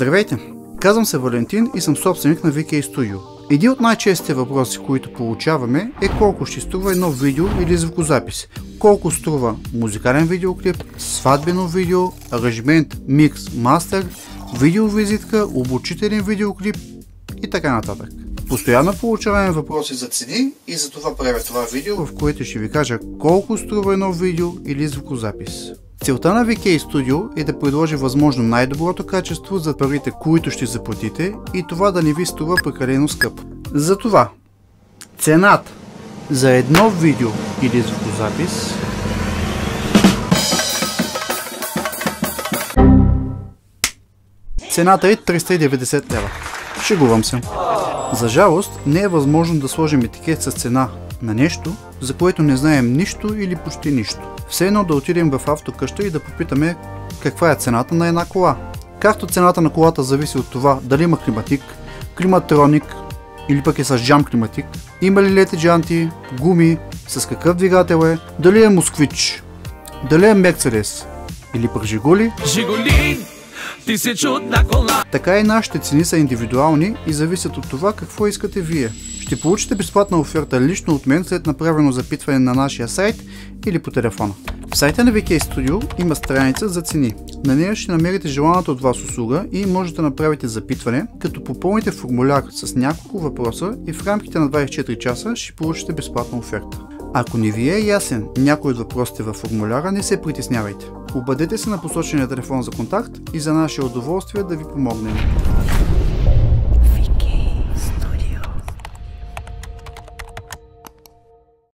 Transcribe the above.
Здравейте! Казвам се Валентин и съм собственик на VK Studio. Един от най-честите въпроси, които получаваме е колко ще струва едно видео или звукозапис. Колко струва музикален видеоклип, сватбено видео, аранжимент, микс, мастер, видеовизитка, обучителен видеоклип и така нататък. Постоянно получаваме въпроси за цени и за това правя това видео, в което ще ви кажа колко струва едно видео или звукозапис. Целта на VK Studio е да предложи възможно най-доброто качество за парите, които ще заплатите, и това да не ви струва прекалено скъпо. Затова цената за едно видео или звукозапис цената е 390 лева. Шегувам се. За жалост не е възможно да сложим етикет с цена на нещо, за което не знаем нищо или почти нищо. Все едно да отидем в автокъща и да попитаме каква е цената на една кола. Както цената на колата зависи от това дали има климатик, климатроник или пък е с джам климатик, има ли лети джанти, гуми, с какъв двигател е, дали е москвич, дали е Мерцедес или пък Жигули. Ти си чудна кола. Така и нашите цени са индивидуални и зависят от това какво искате вие. Ще получите безплатна оферта лично от мен след направено запитване на нашия сайт или по телефона. В сайта на VK Studio има страница за цени. На нея ще намерите желаната от вас услуга и можете да направите запитване, като попълните формуляр с няколко въпроса и в рамките на 24 часа ще получите безплатна оферта. Ако не ви е ясен някой от въпросите във формуляра, не се притеснявайте. Обадете се на посочения телефон за контакт и за наше удоволствие да ви помогнем.